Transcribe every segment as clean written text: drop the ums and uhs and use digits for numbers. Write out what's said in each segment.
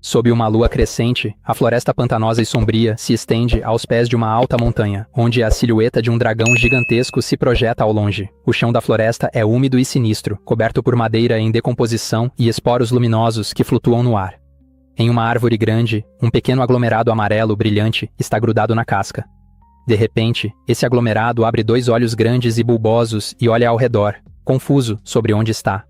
Sob uma lua crescente, a floresta pantanosa e sombria se estende aos pés de uma alta montanha, onde a silhueta de um dragão gigantesco se projeta ao longe. O chão da floresta é úmido e sinistro, coberto por madeira em decomposição e esporos luminosos que flutuam no ar. Em uma árvore grande, um pequeno aglomerado amarelo brilhante está grudado na casca. De repente, esse aglomerado abre 2 olhos grandes e bulbosos e olha ao redor, confuso sobre onde está.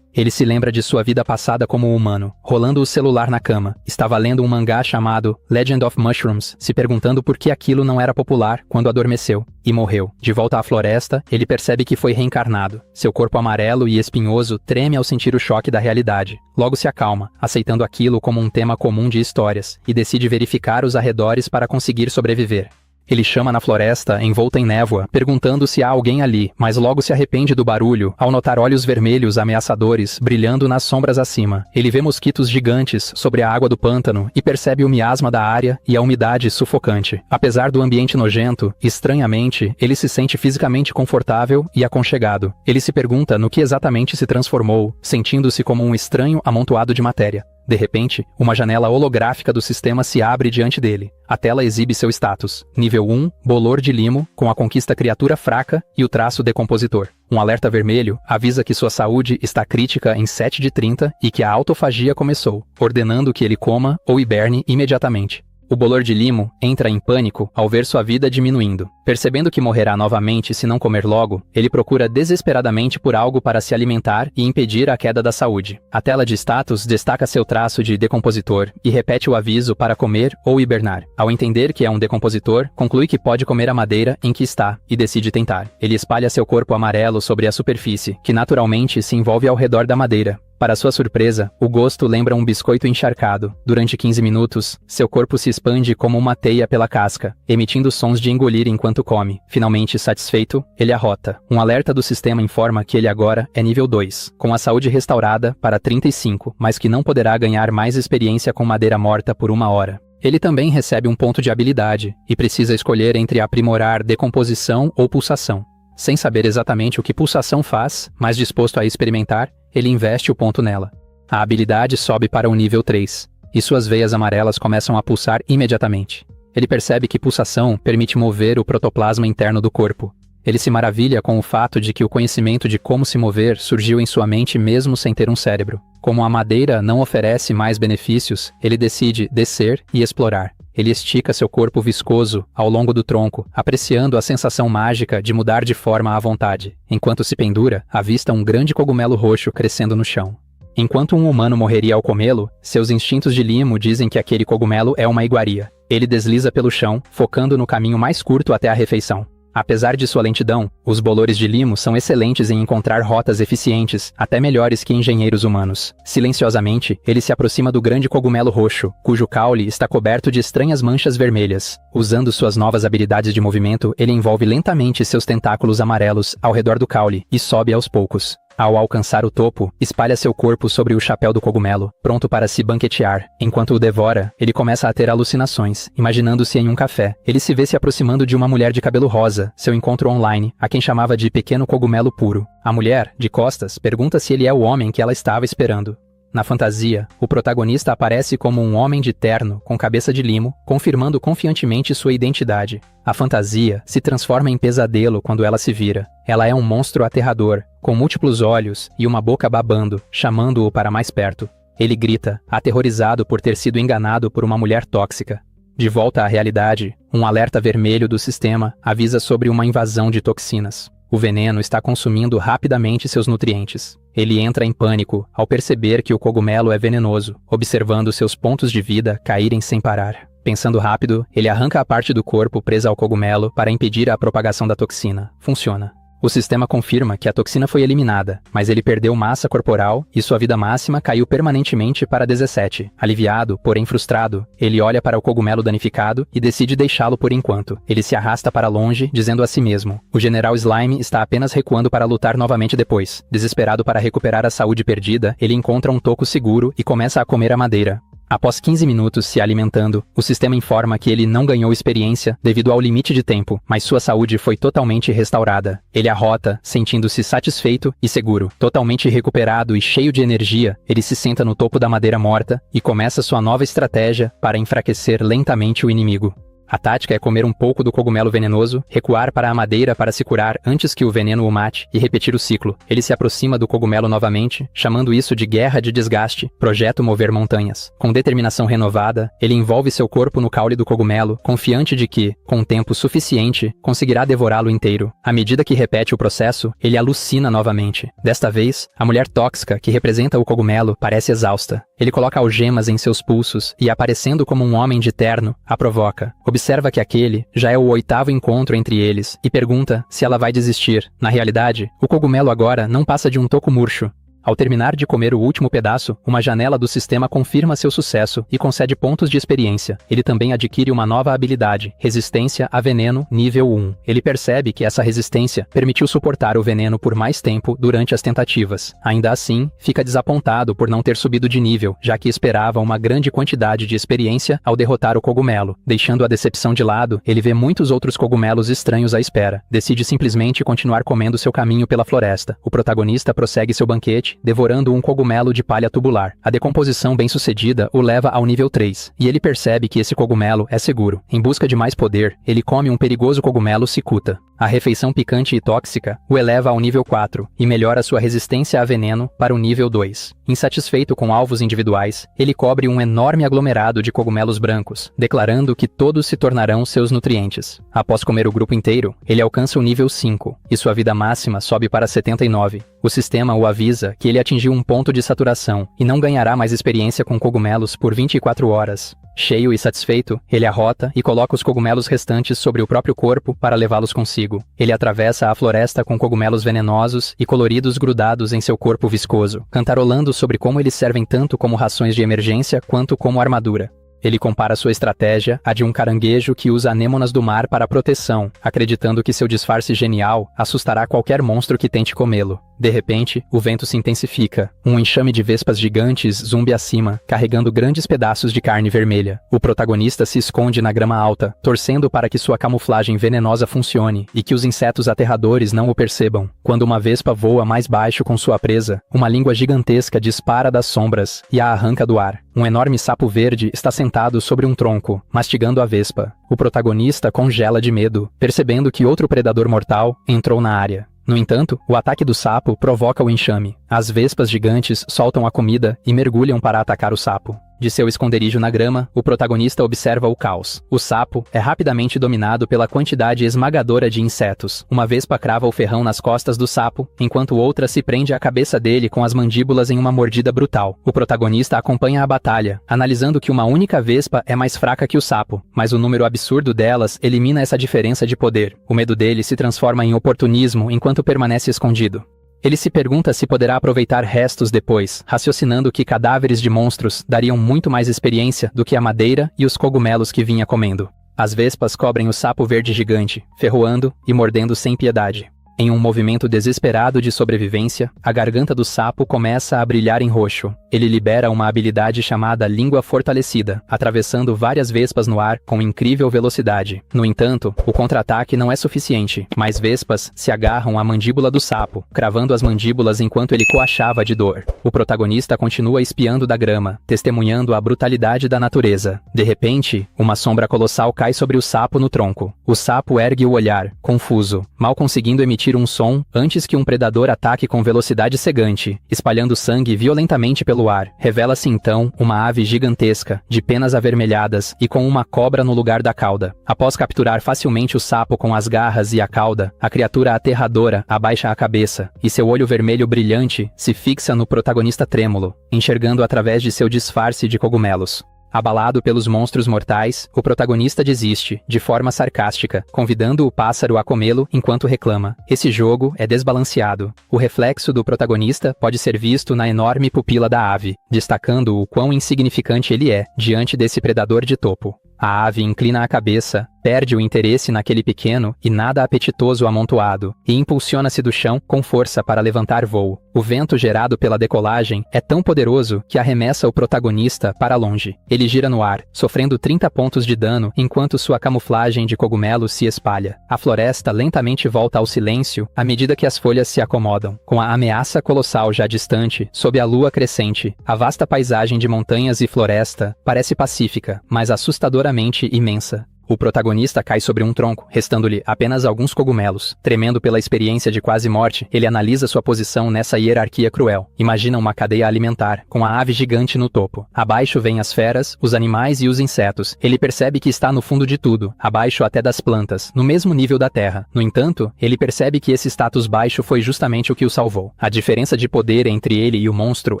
Ele se lembra de sua vida passada como humano. Rolando o celular na cama, estava lendo um mangá chamado Legend of Mushrooms, se perguntando por que aquilo não era popular quando adormeceu e morreu. De volta à floresta, ele percebe que foi reencarnado. Seu corpo amarelo e espinhoso treme ao sentir o choque da realidade. Logo se acalma, aceitando aquilo como um tema comum de histórias, e decide verificar os arredores para conseguir sobreviver. Ele chama na floresta, envolta em névoa, perguntando se há alguém ali, mas logo se arrepende do barulho ao notar olhos vermelhos ameaçadores brilhando nas sombras acima. Ele vê mosquitos gigantes sobre a água do pântano e percebe o miasma da área e a umidade sufocante. Apesar do ambiente nojento, estranhamente, ele se sente fisicamente confortável e aconchegado. Ele se pergunta no que exatamente se transformou, sentindo-se como um estranho amontoado de matéria. De repente, uma janela holográfica do sistema se abre diante dele. A tela exibe seu status. Nível 1, bolor de limo, com a conquista criatura fraca e o traço decompositor. Um alerta vermelho avisa que sua saúde está crítica em 7 de 30 e que a autofagia começou, ordenando que ele coma ou hiberne imediatamente. O bolor de limo entra em pânico ao ver sua vida diminuindo. Percebendo que morrerá novamente se não comer logo, ele procura desesperadamente por algo para se alimentar e impedir a queda da saúde. A tela de status destaca seu traço de decompositor e repete o aviso para comer ou hibernar. Ao entender que é um decompositor, conclui que pode comer a madeira em que está e decide tentar. Ele espalha seu corpo amarelo sobre a superfície, que naturalmente se envolve ao redor da madeira. Para sua surpresa, o gosto lembra um biscoito encharcado. Durante 15 minutos, seu corpo se expande como uma teia pela casca, emitindo sons de engolir enquanto come. Finalmente satisfeito, ele arrota. Um alerta do sistema informa que ele agora é nível 2, com a saúde restaurada para 35, mas que não poderá ganhar mais experiência com madeira morta por 1 hora. Ele também recebe um ponto de habilidade, e precisa escolher entre aprimorar decomposição ou pulsação. Sem saber exatamente o que pulsação faz, mas disposto a experimentar, ele investe o ponto nela. A habilidade sobe para o nível 3, e suas veias amarelas começam a pulsar imediatamente. Ele percebe que pulsação permite mover o protoplasma interno do corpo. Ele se maravilha com o fato de que o conhecimento de como se mover surgiu em sua mente mesmo sem ter um cérebro. Como a madeira não oferece mais benefícios, ele decide descer e explorar. Ele estica seu corpo viscoso ao longo do tronco, apreciando a sensação mágica de mudar de forma à vontade. Enquanto se pendura, avista um grande cogumelo roxo crescendo no chão. Enquanto um humano morreria ao comê-lo, seus instintos de limo dizem que aquele cogumelo é uma iguaria. Ele desliza pelo chão, focando no caminho mais curto até a refeição. Apesar de sua lentidão, os bolores de limo são excelentes em encontrar rotas eficientes, até melhores que engenheiros humanos. Silenciosamente, ele se aproxima do grande cogumelo roxo, cujo caule está coberto de estranhas manchas vermelhas. Usando suas novas habilidades de movimento, ele envolve lentamente seus tentáculos amarelos ao redor do caule e sobe aos poucos. Ao alcançar o topo, espalha seu corpo sobre o chapéu do cogumelo, pronto para se banquetear. Enquanto o devora, ele começa a ter alucinações, imaginando-se em um café. Ele se vê se aproximando de uma mulher de cabelo rosa, seu encontro online, a quem chamava de pequeno cogumelo puro. A mulher, de costas, pergunta se ele é o homem que ela estava esperando. Na fantasia, o protagonista aparece como um homem de terno, com cabeça de limo, confirmando confiantemente sua identidade. A fantasia se transforma em pesadelo quando ela se vira. Ela é um monstro aterrador, com múltiplos olhos e uma boca babando, chamando-o para mais perto. Ele grita, aterrorizado por ter sido enganado por uma mulher tóxica. De volta à realidade, um alerta vermelho do sistema avisa sobre uma invasão de toxinas. O veneno está consumindo rapidamente seus nutrientes. Ele entra em pânico ao perceber que o cogumelo é venenoso, observando seus pontos de vida caírem sem parar. Pensando rápido, ele arranca a parte do corpo presa ao cogumelo para impedir a propagação da toxina. Funciona. O sistema confirma que a toxina foi eliminada, mas ele perdeu massa corporal e sua vida máxima caiu permanentemente para 17. Aliviado, porém frustrado, ele olha para o cogumelo danificado e decide deixá-lo por enquanto. Ele se arrasta para longe, dizendo a si mesmo: o General Slime está apenas recuando para lutar novamente depois. Desesperado para recuperar a saúde perdida, ele encontra um toco seguro e começa a comer a madeira. Após 15 minutos se alimentando, o sistema informa que ele não ganhou experiência devido ao limite de tempo, mas sua saúde foi totalmente restaurada. Ele arrota, sentindo-se satisfeito e seguro. Totalmente recuperado e cheio de energia, ele se senta no topo da madeira morta e começa sua nova estratégia para enfraquecer lentamente o inimigo. A tática é comer um pouco do cogumelo venenoso, recuar para a madeira para se curar antes que o veneno o mate e repetir o ciclo. Ele se aproxima do cogumelo novamente, chamando isso de guerra de desgaste, projeto mover montanhas. Com determinação renovada, ele envolve seu corpo no caule do cogumelo, confiante de que, com tempo suficiente, conseguirá devorá-lo inteiro. À medida que repete o processo, ele alucina novamente. Desta vez, a mulher tóxica, que representa o cogumelo, parece exausta. Ele coloca algemas em seus pulsos e, aparecendo como um homem de terno, a provoca. Observa que aquele já é o 8º encontro entre eles e pergunta se ela vai desistir. Na realidade, o cogumelo agora não passa de um toco murcho. Ao terminar de comer o último pedaço, uma janela do sistema confirma seu sucesso e concede pontos de experiência. Ele também adquire uma nova habilidade, resistência a veneno nível 1. Ele percebe que essa resistência permitiu suportar o veneno por mais tempo durante as tentativas. Ainda assim, fica desapontado por não ter subido de nível, já que esperava uma grande quantidade de experiência ao derrotar o cogumelo. Deixando a decepção de lado, ele vê muitos outros cogumelos estranhos à espera. Decide simplesmente continuar comendo seu caminho pela floresta. O protagonista prossegue seu banquete, devorando um cogumelo de palha tubular. A decomposição bem-sucedida o leva ao nível 3, e ele percebe que esse cogumelo é seguro. Em busca de mais poder, ele come um perigoso cogumelo cicuta. A refeição picante e tóxica o eleva ao nível 4 e melhora sua resistência a veneno para o nível 2. Insatisfeito com alvos individuais, ele cobre um enorme aglomerado de cogumelos brancos, declarando que todos se tornarão seus nutrientes. Após comer o grupo inteiro, ele alcança o nível 5 e sua vida máxima sobe para 79. O sistema o avisa que ele atingiu um ponto de saturação e não ganhará mais experiência com cogumelos por 24 horas. Cheio e satisfeito, ele arrota e coloca os cogumelos restantes sobre o próprio corpo para levá-los consigo. Ele atravessa a floresta com cogumelos venenosos e coloridos grudados em seu corpo viscoso, cantarolando sobre como eles servem tanto como rações de emergência quanto como armadura. Ele compara sua estratégia à de um caranguejo que usa anêmonas do mar para proteção, acreditando que seu disfarce genial assustará qualquer monstro que tente comê-lo. De repente, o vento se intensifica. Um enxame de vespas gigantes zumbi acima, carregando grandes pedaços de carne vermelha. O protagonista se esconde na grama alta, torcendo para que sua camuflagem venenosa funcione e que os insetos aterradores não o percebam. Quando uma vespa voa mais baixo com sua presa, uma língua gigantesca dispara das sombras e a arranca do ar. Um enorme sapo verde está sentado sobre um tronco, mastigando a vespa. O protagonista congela de medo, percebendo que outro predador mortal entrou na área. No entanto, o ataque do sapo provoca o enxame. As vespas gigantes soltam a comida e mergulham para atacar o sapo. De seu esconderijo na grama, o protagonista observa o caos. O sapo é rapidamente dominado pela quantidade esmagadora de insetos. Uma vespa crava o ferrão nas costas do sapo, enquanto outra se prende à cabeça dele com as mandíbulas em uma mordida brutal. O protagonista acompanha a batalha, analisando que uma única vespa é mais fraca que o sapo, mas o número absurdo delas elimina essa diferença de poder. O medo dele se transforma em oportunismo enquanto permanece escondido. Ele se pergunta se poderá aproveitar restos depois, raciocinando que cadáveres de monstros dariam muito mais experiência do que a madeira e os cogumelos que vinha comendo. As vespas cobrem o sapo verde gigante, ferroando e mordendo sem piedade. Em um movimento desesperado de sobrevivência, a garganta do sapo começa a brilhar em roxo. Ele libera uma habilidade chamada Língua Fortalecida, atravessando várias vespas no ar com incrível velocidade. No entanto, o contra-ataque não é suficiente. Mais vespas se agarram à mandíbula do sapo, cravando as mandíbulas enquanto ele coachava de dor. O protagonista continua espiando da grama, testemunhando a brutalidade da natureza. De repente, uma sombra colossal cai sobre o sapo no tronco. O sapo ergue o olhar, confuso, mal conseguindo emitir um som antes que um predador ataque com velocidade cegante, espalhando sangue violentamente pelo ar. Revela-se então uma ave gigantesca, de penas avermelhadas e com uma cobra no lugar da cauda. Após capturar facilmente o sapo com as garras e a cauda, a criatura aterradora abaixa a cabeça, e seu olho vermelho brilhante se fixa no protagonista trêmulo, enxergando através de seu disfarce de cogumelos. Abalado pelos monstros mortais, o protagonista desiste, de forma sarcástica, convidando o pássaro a comê-lo enquanto reclama. Esse jogo é desbalanceado. O reflexo do protagonista pode ser visto na enorme pupila da ave, destacando o quão insignificante ele é diante desse predador de topo. A ave inclina a cabeça, perde o interesse naquele pequeno e nada apetitoso amontoado, e impulsiona-se do chão com força para levantar voo. O vento gerado pela decolagem é tão poderoso que arremessa o protagonista para longe. Ele gira no ar, sofrendo 30 pontos de dano enquanto sua camuflagem de cogumelos se espalha. A floresta lentamente volta ao silêncio à medida que as folhas se acomodam. Com a ameaça colossal já distante, sob a lua crescente, a vasta paisagem de montanhas e floresta parece pacífica, mas assustadoramente imensa. O protagonista cai sobre um tronco, restando-lhe apenas alguns cogumelos. Tremendo pela experiência de quase morte, ele analisa sua posição nessa hierarquia cruel. Imagina uma cadeia alimentar, com a ave gigante no topo. Abaixo vêm as feras, os animais e os insetos. Ele percebe que está no fundo de tudo, abaixo até das plantas, no mesmo nível da terra. No entanto, ele percebe que esse status baixo foi justamente o que o salvou. A diferença de poder entre ele e o monstro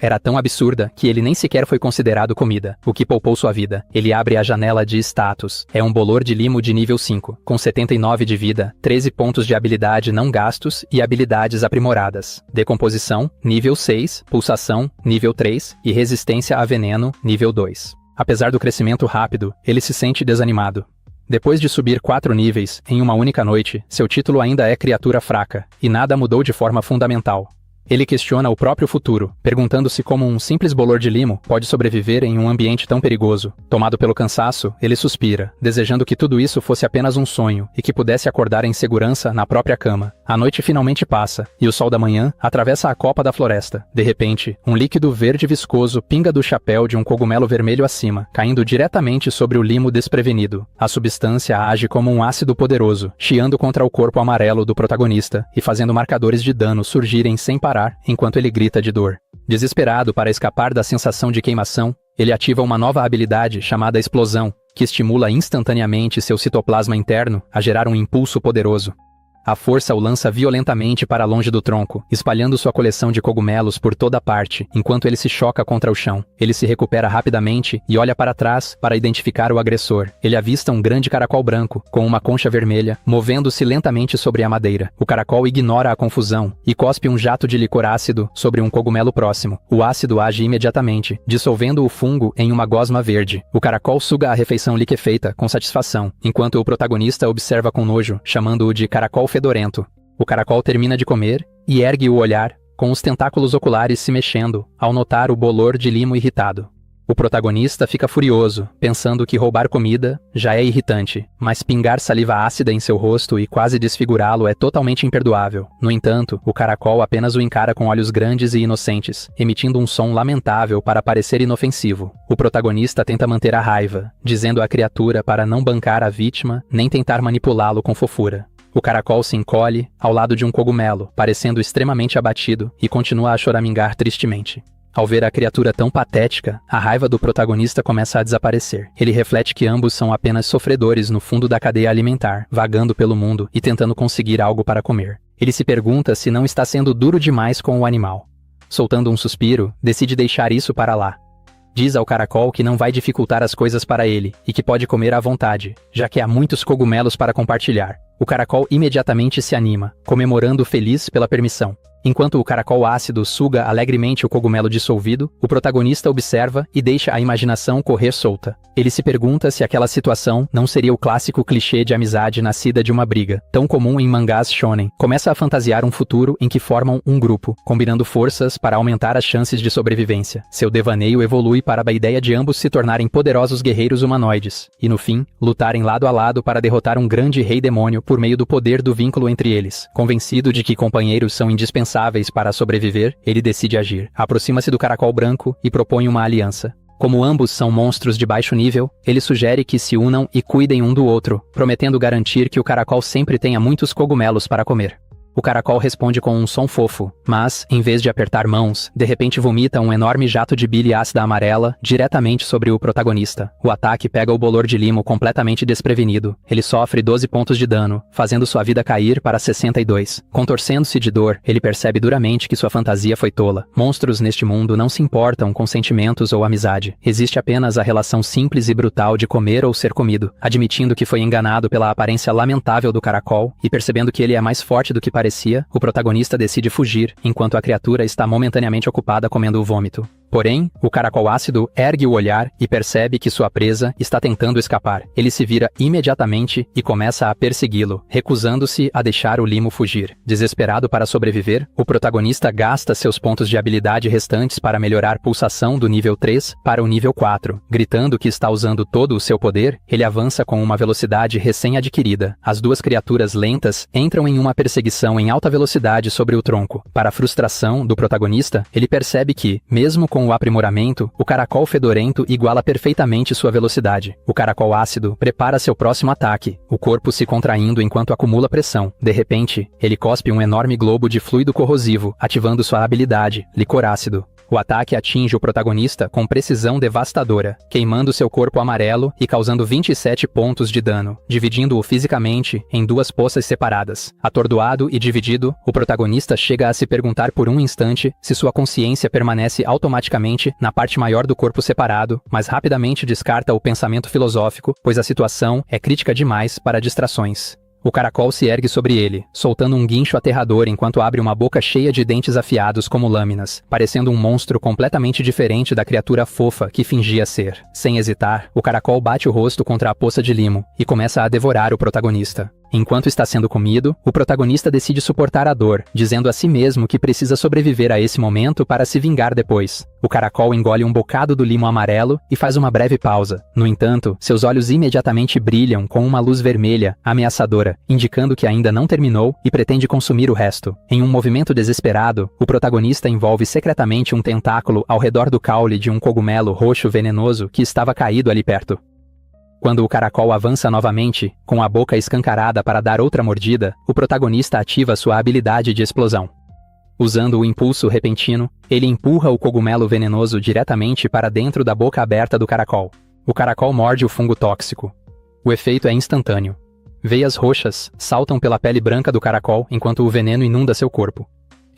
era tão absurda que ele nem sequer foi considerado comida, o que poupou sua vida. Ele abre a janela de status. É um bolor de limo de nível 5, com 79 de vida, 13 pontos de habilidade não gastos e habilidades aprimoradas. Decomposição, nível 6, pulsação, nível 3 e resistência a veneno, nível 2. Apesar do crescimento rápido, ele se sente desanimado. Depois de subir 4 níveis em uma única noite, seu título ainda é criatura fraca, e nada mudou de forma fundamental. Ele questiona o próprio futuro, perguntando-se como um simples bolor de limo pode sobreviver em um ambiente tão perigoso. Tomado pelo cansaço, ele suspira, desejando que tudo isso fosse apenas um sonho e que pudesse acordar em segurança na própria cama. A noite finalmente passa, e o sol da manhã atravessa a copa da floresta. De repente, um líquido verde viscoso pinga do chapéu de um cogumelo vermelho acima, caindo diretamente sobre o limo desprevenido. A substância age como um ácido poderoso, chiando contra o corpo amarelo do protagonista e fazendo marcadores de dano surgirem sem parar enquanto ele grita de dor. Desesperado para escapar da sensação de queimação, ele ativa uma nova habilidade chamada Explosão, que estimula instantaneamente seu citoplasma interno a gerar um impulso poderoso. A força o lança violentamente para longe do tronco, espalhando sua coleção de cogumelos por toda parte, enquanto ele se choca contra o chão. Ele se recupera rapidamente e olha para trás para identificar o agressor. Ele avista um grande caracol branco, com uma concha vermelha, movendo-se lentamente sobre a madeira. O caracol ignora a confusão e cospe um jato de licor ácido sobre um cogumelo próximo. O ácido age imediatamente, dissolvendo o fungo em uma gosma verde. O caracol suga a refeição liquefeita com satisfação, enquanto o protagonista observa com nojo, chamando-o de caracol fedorento. O caracol termina de comer e ergue o olhar, com os tentáculos oculares se mexendo, ao notar o bolor de limo irritado. O protagonista fica furioso, pensando que roubar comida já é irritante, mas pingar saliva ácida em seu rosto e quase desfigurá-lo é totalmente imperdoável. No entanto, o caracol apenas o encara com olhos grandes e inocentes, emitindo um som lamentável para parecer inofensivo. O protagonista tenta manter a raiva, dizendo à criatura para não bancar a vítima nem tentar manipulá-lo com fofura. O caracol se encolhe ao lado de um cogumelo, parecendo extremamente abatido, e continua a choramingar tristemente. Ao ver a criatura tão patética, a raiva do protagonista começa a desaparecer. Ele reflete que ambos são apenas sofredores no fundo da cadeia alimentar, vagando pelo mundo e tentando conseguir algo para comer. Ele se pergunta se não está sendo duro demais com o animal. Soltando um suspiro, decide deixar isso para lá. Diz ao caracol que não vai dificultar as coisas para ele e que pode comer à vontade, já que há muitos cogumelos para compartilhar. O caracol imediatamente se anima, comemorando feliz pela permissão. Enquanto o caracol ácido suga alegremente o cogumelo dissolvido, o protagonista observa e deixa a imaginação correr solta. Ele se pergunta se aquela situação não seria o clássico clichê de amizade nascida de uma briga, tão comum em mangás shonen. Começa a fantasiar um futuro em que formam um grupo, combinando forças para aumentar as chances de sobrevivência. Seu devaneio evolui para a ideia de ambos se tornarem poderosos guerreiros humanoides, e no fim, lutarem lado a lado para derrotar um grande rei demônio por meio do poder do vínculo entre eles. Convencido de que companheiros são indispensáveis para sobreviver, ele decide agir. Aproxima-se do caracol branco e propõe uma aliança. Como ambos são monstros de baixo nível, ele sugere que se unam e cuidem um do outro, prometendo garantir que o caracol sempre tenha muitos cogumelos para comer. O caracol responde com um som fofo, mas, em vez de apertar mãos, de repente vomita um enorme jato de bile ácida amarela diretamente sobre o protagonista. O ataque pega o bolor de limo completamente desprevenido. Ele sofre 12 pontos de dano, fazendo sua vida cair para 62. Contorcendo-se de dor, ele percebe duramente que sua fantasia foi tola. Monstros neste mundo não se importam com sentimentos ou amizade. Existe apenas a relação simples e brutal de comer ou ser comido. Admitindo que foi enganado pela aparência lamentável do caracol e percebendo que ele é mais forte do que parecia, o protagonista decide fugir, enquanto a criatura está momentaneamente ocupada comendo o vômito. Porém, o caracol ácido ergue o olhar e percebe que sua presa está tentando escapar. Ele se vira imediatamente e começa a persegui-lo, recusando-se a deixar o limo fugir. Desesperado para sobreviver, o protagonista gasta seus pontos de habilidade restantes para melhorar pulsação do nível 3 para o nível 4. Gritando que está usando todo o seu poder, ele avança com uma velocidade recém-adquirida. As duas criaturas lentas entram em uma perseguição em alta velocidade sobre o tronco. Para a frustração do protagonista, ele percebe que, mesmo com o aprimoramento, o caracol fedorento iguala perfeitamente sua velocidade. O caracol ácido prepara seu próximo ataque, o corpo se contraindo enquanto acumula pressão. De repente, ele cospe um enorme globo de fluido corrosivo, ativando sua habilidade, licor ácido. O ataque atinge o protagonista com precisão devastadora, queimando seu corpo amarelo e causando 27 pontos de dano, dividindo-o fisicamente em duas poças separadas. Atordoado e dividido, o protagonista chega a se perguntar por um instante se sua consciência permanece automaticamente na parte maior do corpo separado, mas rapidamente descarta o pensamento filosófico, pois a situação é crítica demais para distrações. O caracol se ergue sobre ele, soltando um guincho aterrador enquanto abre uma boca cheia de dentes afiados como lâminas, parecendo um monstro completamente diferente da criatura fofa que fingia ser. Sem hesitar, o caracol bate o rosto contra a poça de limo e começa a devorar o protagonista. Enquanto está sendo comido, o protagonista decide suportar a dor, dizendo a si mesmo que precisa sobreviver a esse momento para se vingar depois. O caracol engole um bocado do limo amarelo e faz uma breve pausa. No entanto, seus olhos imediatamente brilham com uma luz vermelha, ameaçadora, indicando que ainda não terminou e pretende consumir o resto. Em um movimento desesperado, o protagonista envolve secretamente um tentáculo ao redor do caule de um cogumelo roxo venenoso que estava caído ali perto. Quando o caracol avança novamente, com a boca escancarada para dar outra mordida, o protagonista ativa sua habilidade de explosão. Usando o impulso repentino, ele empurra o cogumelo venenoso diretamente para dentro da boca aberta do caracol. O caracol morde o fungo tóxico. O efeito é instantâneo. Veias roxas saltam pela pele branca do caracol enquanto o veneno inunda seu corpo.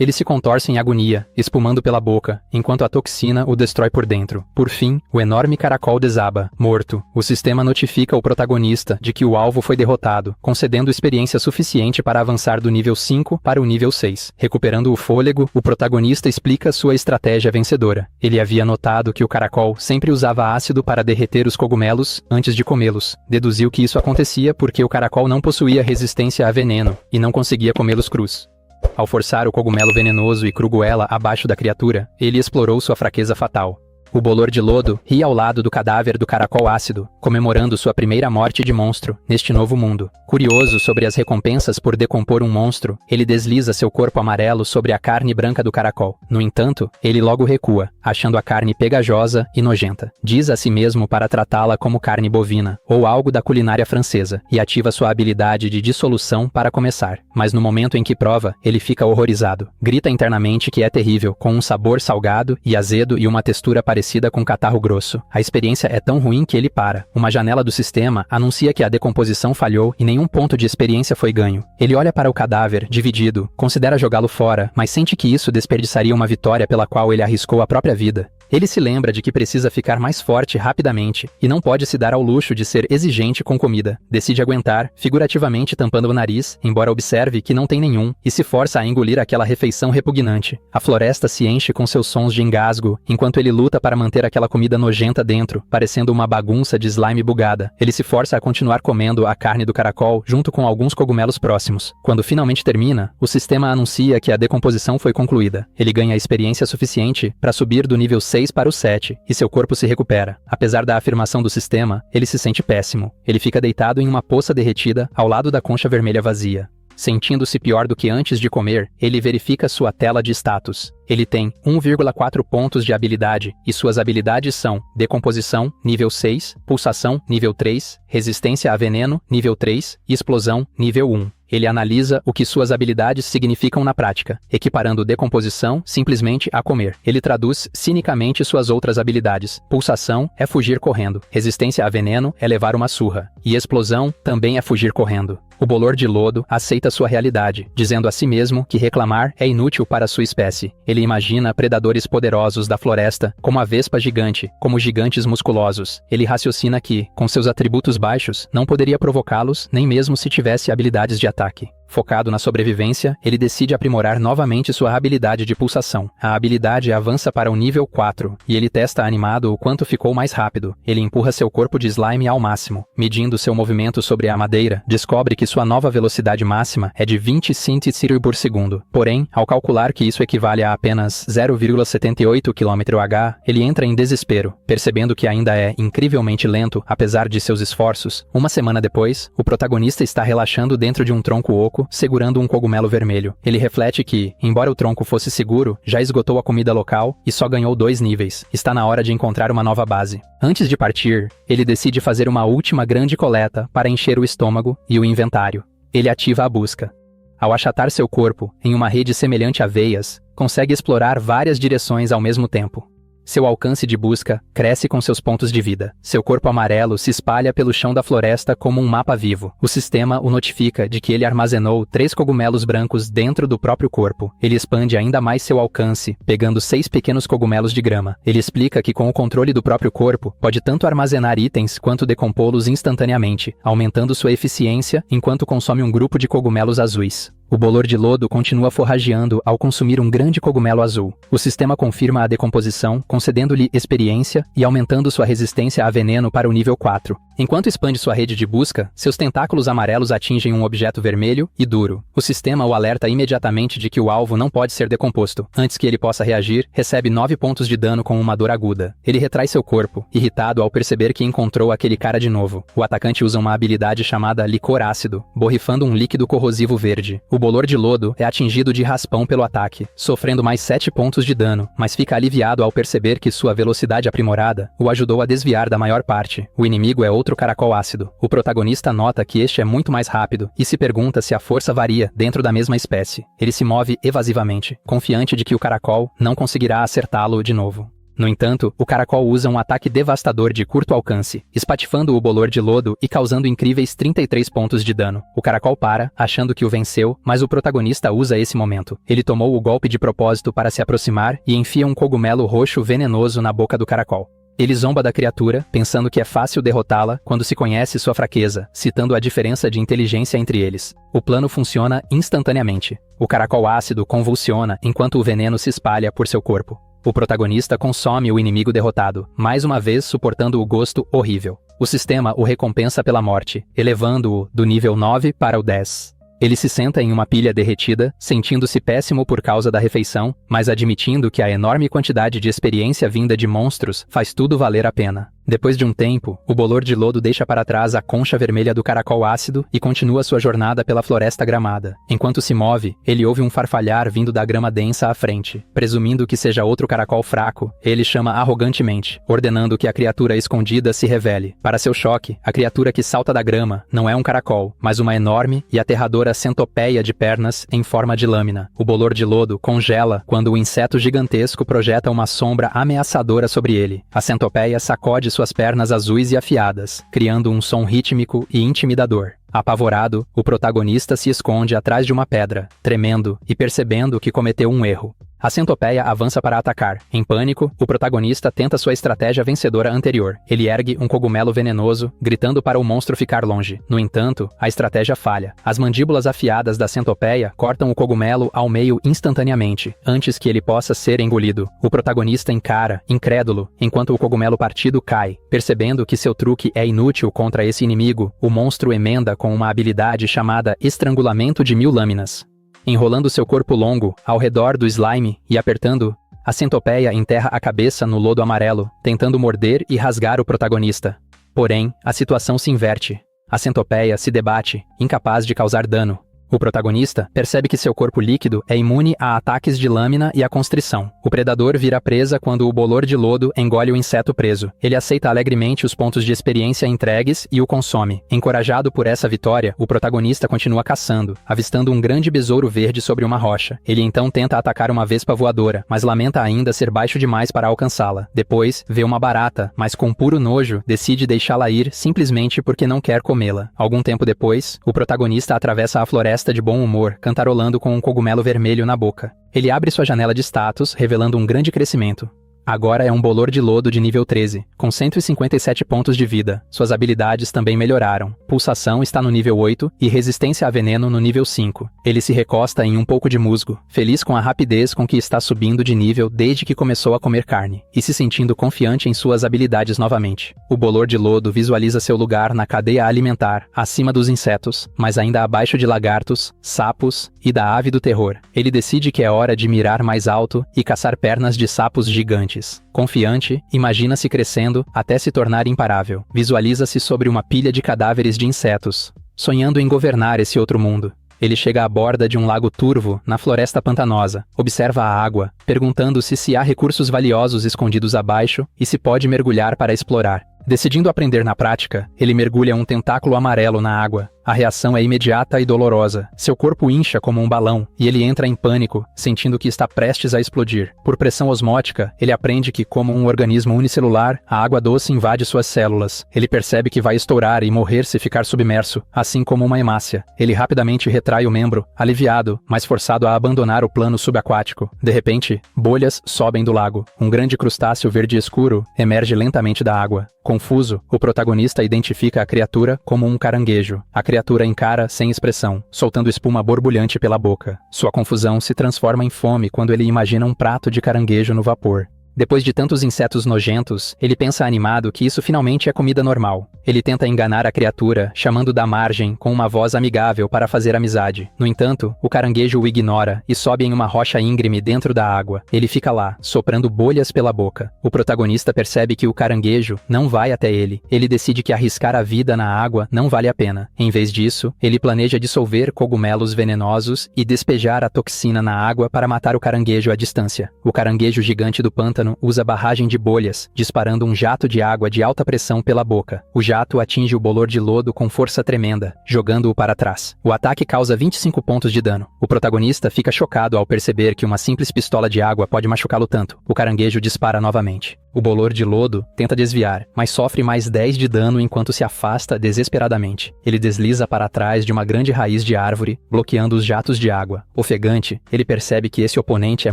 Ele se contorce em agonia, espumando pela boca, enquanto a toxina o destrói por dentro. Por fim, o enorme caracol desaba, morto. O sistema notifica o protagonista de que o alvo foi derrotado, concedendo experiência suficiente para avançar do nível 5 para o nível 6. Recuperando o fôlego, o protagonista explica sua estratégia vencedora. Ele havia notado que o caracol sempre usava ácido para derreter os cogumelos antes de comê-los. Deduziu que isso acontecia porque o caracol não possuía resistência a veneno e não conseguia comê-los crus. Ao forçar o cogumelo venenoso e cruguela abaixo da criatura, ele explorou sua fraqueza fatal. O bolor de lodo ria ao lado do cadáver do caracol ácido, comemorando sua primeira morte de monstro neste novo mundo. Curioso sobre as recompensas por decompor um monstro, ele desliza seu corpo amarelo sobre a carne branca do caracol. No entanto, ele logo recua, achando a carne pegajosa e nojenta. Diz a si mesmo para tratá-la como carne bovina, ou algo da culinária francesa, e ativa sua habilidade de dissolução para começar. Mas no momento em que prova, ele fica horrorizado. Grita internamente que é terrível, com um sabor salgado e azedo e uma textura parecida com catarro grosso. A experiência é tão ruim que ele para. Uma janela do sistema anuncia que a decomposição falhou e nenhum ponto de experiência foi ganho. Ele olha para o cadáver, dividido, considera jogá-lo fora, mas sente que isso desperdiçaria uma vitória pela qual ele arriscou a própria vida. Ele se lembra de que precisa ficar mais forte rapidamente e não pode se dar ao luxo de ser exigente com comida. Decide aguentar, figurativamente tampando o nariz, embora observe que não tem nenhum, e se força a engolir aquela refeição repugnante. A floresta se enche com seus sons de engasgo, enquanto ele luta para manter aquela comida nojenta dentro, parecendo uma bagunça de slime bugada. Ele se força a continuar comendo a carne do caracol junto com alguns cogumelos próximos. Quando finalmente termina, o sistema anuncia que a decomposição foi concluída. Ele ganha experiência suficiente para subir do nível 6 para o 7, e seu corpo se recupera. Apesar da afirmação do sistema, ele se sente péssimo. Ele fica deitado em uma poça derretida ao lado da concha vermelha vazia. Sentindo-se pior do que antes de comer, ele verifica sua tela de status. Ele tem 1,4 pontos de habilidade, e suas habilidades são decomposição, nível 6, pulsação, nível 3, resistência a veneno, nível 3, e explosão, nível 1. Ele analisa o que suas habilidades significam na prática, equiparando decomposição simplesmente a comer. Ele traduz cinicamente suas outras habilidades. Pulsação é fugir correndo. Resistência a veneno é levar uma surra. E explosão também é fugir correndo. O bolor de lodo aceita sua realidade, dizendo a si mesmo que reclamar é inútil para sua espécie. Ele imagina predadores poderosos da floresta, como a vespa gigante, como gigantes musculosos. Ele raciocina que, com seus atributos baixos, não poderia provocá-los nem mesmo se tivesse habilidades de ataque. Focado na sobrevivência, ele decide aprimorar novamente sua habilidade de pulsação. A habilidade avança para o nível 4, e ele testa animado o quanto ficou mais rápido. Ele empurra seu corpo de slime ao máximo. Medindo seu movimento sobre a madeira, descobre que sua nova velocidade máxima é de 20 cm por segundo. Porém, ao calcular que isso equivale a apenas 0,78 km/h, ele entra em desespero, percebendo que ainda é incrivelmente lento, apesar de seus esforços. Uma semana depois, o protagonista está relaxando dentro de um tronco oco, segurando um cogumelo vermelho. Ele reflete que, embora o tronco fosse seguro, já esgotou a comida local e só ganhou 2 níveis. Está na hora de encontrar uma nova base. Antes de partir, ele decide fazer uma última grande coleta para encher o estômago e o inventário. Ele ativa a busca. Ao achatar seu corpo em uma rede semelhante a veias, consegue explorar várias direções ao mesmo tempo. Seu alcance de busca cresce com seus pontos de vida. Seu corpo amarelo se espalha pelo chão da floresta como um mapa vivo. O sistema o notifica de que ele armazenou 3 cogumelos brancos dentro do próprio corpo. Ele expande ainda mais seu alcance, pegando 6 pequenos cogumelos de grama. Ele explica que com o controle do próprio corpo, pode tanto armazenar itens quanto decompô-los instantaneamente, aumentando sua eficiência enquanto consome um grupo de cogumelos azuis. O bolor de lodo continua forrageando ao consumir um grande cogumelo azul. O sistema confirma a decomposição, concedendo-lhe experiência e aumentando sua resistência a veneno para o nível 4. Enquanto expande sua rede de busca, seus tentáculos amarelos atingem um objeto vermelho e duro. O sistema o alerta imediatamente de que o alvo não pode ser decomposto. Antes que ele possa reagir, recebe 9 pontos de dano com uma dor aguda. Ele retrai seu corpo, irritado ao perceber que encontrou aquele cara de novo. O atacante usa uma habilidade chamada licor ácido, borrifando um líquido corrosivo verde. O bolor de lodo é atingido de raspão pelo ataque, sofrendo mais 7 pontos de dano, mas fica aliviado ao perceber que sua velocidade aprimorada o ajudou a desviar da maior parte. O inimigo é outro caracol ácido. O protagonista nota que este é muito mais rápido e se pergunta se a força varia dentro da mesma espécie. Ele se move evasivamente, confiante de que o caracol não conseguirá acertá-lo de novo. No entanto, o caracol usa um ataque devastador de curto alcance, espatifando o bolor de lodo e causando incríveis 33 pontos de dano. O caracol para, achando que o venceu, mas o protagonista usa esse momento. Ele tomou o golpe de propósito para se aproximar e enfia um cogumelo roxo venenoso na boca do caracol. Ele zomba da criatura, pensando que é fácil derrotá-la quando se conhece sua fraqueza, citando a diferença de inteligência entre eles. O plano funciona instantaneamente. O caracol ácido convulsiona enquanto o veneno se espalha por seu corpo. O protagonista consome o inimigo derrotado, mais uma vez suportando o gosto horrível. O sistema o recompensa pela morte, elevando-o do nível 9 para o 10. Ele se senta em uma pilha derretida, sentindo-se péssimo por causa da refeição, mas admitindo que a enorme quantidade de experiência vinda de monstros faz tudo valer a pena. Depois de um tempo, o bolor de lodo deixa para trás a concha vermelha do caracol ácido e continua sua jornada pela floresta gramada. Enquanto se move, ele ouve um farfalhar vindo da grama densa à frente. Presumindo que seja outro caracol fraco, ele chama arrogantemente, ordenando que a criatura escondida se revele. Para seu choque, a criatura que salta da grama não é um caracol, mas uma enorme e aterradora centopeia de pernas em forma de lâmina. O bolor de lodo congela quando o inseto gigantesco projeta uma sombra ameaçadora sobre ele. A centopeia sacode suas pernas azuis e afiadas, criando um som rítmico e intimidador. Apavorado, o protagonista se esconde atrás de uma pedra, tremendo e percebendo que cometeu um erro. A centopeia avança para atacar. Em pânico, o protagonista tenta sua estratégia vencedora anterior. Ele ergue um cogumelo venenoso, gritando para o monstro ficar longe. No entanto, a estratégia falha. As mandíbulas afiadas da centopeia cortam o cogumelo ao meio instantaneamente, antes que ele possa ser engolido. O protagonista encara, incrédulo, enquanto o cogumelo partido cai. Percebendo que seu truque é inútil contra esse inimigo, o monstro emenda com uma habilidade chamada Estrangulamento de 1000 Lâminas. Enrolando seu corpo longo ao redor do slime e apertando, a centopeia enterra a cabeça no lodo amarelo, tentando morder e rasgar o protagonista. Porém, a situação se inverte. A centopeia se debate, incapaz de causar dano. O protagonista percebe que seu corpo líquido é imune a ataques de lâmina e a constrição. O predador vira presa quando o bolor de lodo engole o inseto preso. Ele aceita alegremente os pontos de experiência entregues e o consome. Encorajado por essa vitória, o protagonista continua caçando, avistando um grande besouro verde sobre uma rocha. Ele então tenta atacar uma vespa voadora, mas lamenta ainda ser baixo demais para alcançá-la. Depois, vê uma barata, mas com puro nojo, decide deixá-la ir simplesmente porque não quer comê-la. Algum tempo depois, o protagonista atravessa a floresta de bom humor, cantarolando com um cogumelo vermelho na boca. Ele abre sua janela de status, revelando um grande crescimento. Agora é um bolor de lodo de nível 13, com 157 pontos de vida. Suas habilidades também melhoraram. Pulsação está no nível 8 e resistência a veneno no nível 5. Ele se recosta em um pouco de musgo, feliz com a rapidez com que está subindo de nível desde que começou a comer carne, e se sentindo confiante em suas habilidades novamente. O bolor de lodo visualiza seu lugar na cadeia alimentar, acima dos insetos, mas ainda abaixo de lagartos, sapos e da ave do terror. Ele decide que é hora de mirar mais alto e caçar pernas de sapos gigantes. Confiante, imagina-se crescendo até se tornar imparável. Visualiza-se sobre uma pilha de cadáveres de insetos, sonhando em governar esse outro mundo. Ele chega à borda de um lago turvo, na floresta pantanosa, observa a água, perguntando-se se há recursos valiosos escondidos abaixo e se pode mergulhar para explorar. Decidindo aprender na prática, ele mergulha um tentáculo amarelo na água. A reação é imediata e dolorosa. Seu corpo incha como um balão, e ele entra em pânico, sentindo que está prestes a explodir. Por pressão osmótica, ele aprende que, como um organismo unicelular, a água doce invade suas células. Ele percebe que vai estourar e morrer se ficar submerso, assim como uma hemácia. Ele rapidamente retrai o membro, aliviado, mas forçado a abandonar o plano subaquático. De repente, bolhas sobem do lago. Um grande crustáceo verde escuro emerge lentamente da água. Confuso, o protagonista identifica a criatura como um caranguejo. A criatura encara sem expressão, soltando espuma borbulhante pela boca. Sua confusão se transforma em fome quando ele imagina um prato de caranguejo no vapor. Depois de tantos insetos nojentos, ele pensa animado que isso finalmente é comida normal. Ele tenta enganar a criatura, chamando da margem com uma voz amigável para fazer amizade. No entanto, o caranguejo o ignora e sobe em uma rocha íngreme dentro da água. Ele fica lá, soprando bolhas pela boca. O protagonista percebe que o caranguejo não vai até ele. Ele decide que arriscar a vida na água não vale a pena. Em vez disso, ele planeja dissolver cogumelos venenosos e despejar a toxina na água para matar o caranguejo à distância. O caranguejo gigante do pântano usa barragem de bolhas, disparando um jato de água de alta pressão pela boca. O jato atinge o bolor de lodo com força tremenda, jogando-o para trás. O ataque causa 25 pontos de dano. O protagonista fica chocado ao perceber que uma simples pistola de água pode machucá-lo tanto. O caranguejo dispara novamente. O bolor de lodo tenta desviar, mas sofre mais 10 de dano enquanto se afasta desesperadamente. Ele desliza para trás de uma grande raiz de árvore, bloqueando os jatos de água. Ofegante, ele percebe que esse oponente é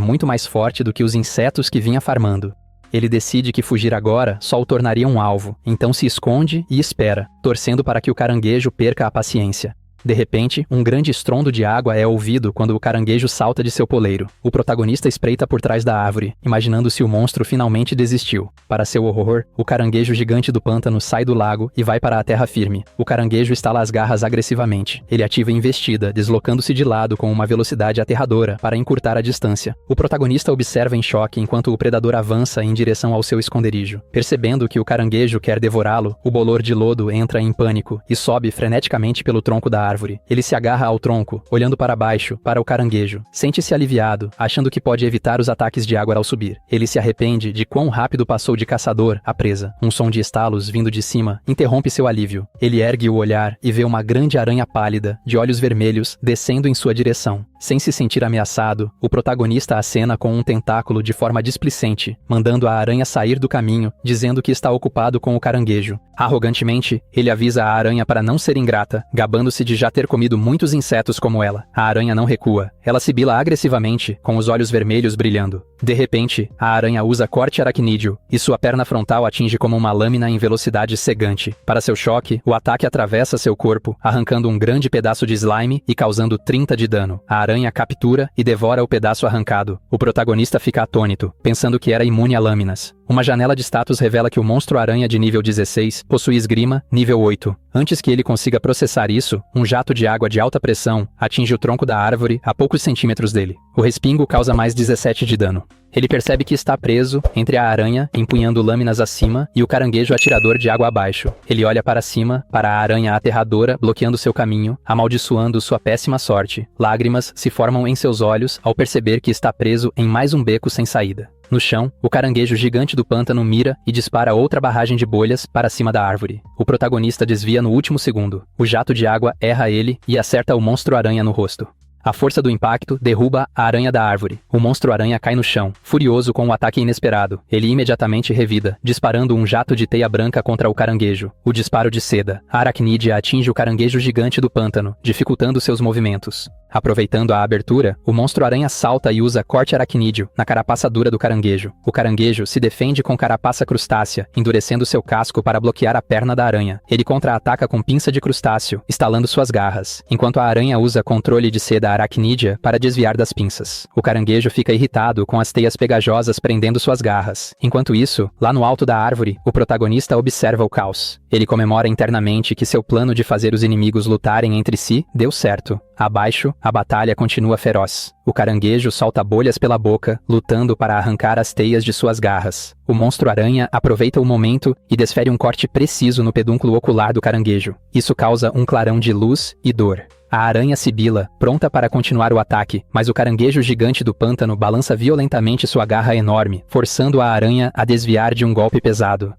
muito mais forte do que os insetos que vinha farmando. Ele decide que fugir agora só o tornaria um alvo, então se esconde e espera, torcendo para que o caranguejo perca a paciência. De repente, um grande estrondo de água é ouvido quando o caranguejo salta de seu poleiro. O protagonista espreita por trás da árvore, imaginando se o monstro finalmente desistiu. Para seu horror, o caranguejo gigante do pântano sai do lago e vai para a terra firme. O caranguejo estala as garras agressivamente. Ele ativa a investida, deslocando-se de lado com uma velocidade aterradora para encurtar a distância. O protagonista observa em choque enquanto o predador avança em direção ao seu esconderijo. Percebendo que o caranguejo quer devorá-lo, o bolor de lodo entra em pânico e sobe freneticamente pelo tronco da árvore. Ele se agarra ao tronco, olhando para baixo, para o caranguejo. Sente-se aliviado, achando que pode evitar os ataques de água ao subir. Ele se arrepende de quão rápido passou de caçador a presa. Um som de estalos vindo de cima interrompe seu alívio. Ele ergue o olhar e vê uma grande aranha pálida, de olhos vermelhos, descendo em sua direção. Sem se sentir ameaçado, o protagonista acena com um tentáculo de forma displicente, mandando a aranha sair do caminho, dizendo que está ocupado com o caranguejo. Arrogantemente, ele avisa a aranha para não ser ingrata, gabando-se de já ter comido muitos insetos como ela. A aranha não recua. Ela sibila agressivamente, com os olhos vermelhos brilhando. De repente, a aranha usa corte aracnídeo, e sua perna frontal atinge como uma lâmina em velocidade cegante. Para seu choque, o ataque atravessa seu corpo, arrancando um grande pedaço de slime e causando 30 de dano. A aranha captura e devora o pedaço arrancado. O protagonista fica atônito, pensando que era imune a lâminas. Uma janela de status revela que o monstro-aranha de nível 16 possui esgrima, nível 8. Antes que ele consiga processar isso, um jato de água de alta pressão atinge o tronco da árvore a poucos centímetros dele. O respingo causa mais 17 de dano. Ele percebe que está preso entre a aranha, empunhando lâminas acima, e o caranguejo atirador de água abaixo. Ele olha para cima, para a aranha aterradora, bloqueando seu caminho, amaldiçoando sua péssima sorte. Lágrimas se formam em seus olhos ao perceber que está preso em mais um beco sem saída. No chão, o caranguejo gigante do pântano mira e dispara outra barragem de bolhas para cima da árvore. O protagonista desvia no último segundo. O jato de água erra ele e acerta o monstro-aranha no rosto. A força do impacto derruba a aranha da árvore. O monstro-aranha cai no chão, furioso com o ataque inesperado. Ele imediatamente revida, disparando um jato de teia branca contra o caranguejo. O disparo de seda. A aracnídea atinge o caranguejo gigante do pântano, dificultando seus movimentos. Aproveitando a abertura, o monstro-aranha salta e usa corte aracnídeo na carapaça dura do caranguejo. O caranguejo se defende com carapaça crustácea, endurecendo seu casco para bloquear a perna da aranha. Ele contra-ataca com pinça de crustáceo, estalando suas garras, enquanto a aranha usa controle de seda aracnídea para desviar das pinças. O caranguejo fica irritado com as teias pegajosas prendendo suas garras. Enquanto isso, lá no alto da árvore, o protagonista observa o caos. Ele comemora internamente que seu plano de fazer os inimigos lutarem entre si deu certo. Abaixo, a batalha continua feroz. O caranguejo solta bolhas pela boca, lutando para arrancar as teias de suas garras. O monstro-aranha aproveita o momento e desfere um corte preciso no pedúnculo ocular do caranguejo. Isso causa um clarão de luz e dor. A aranha sibila, pronta para continuar o ataque, mas o caranguejo gigante do pântano balança violentamente sua garra enorme, forçando a aranha a desviar de um golpe pesado.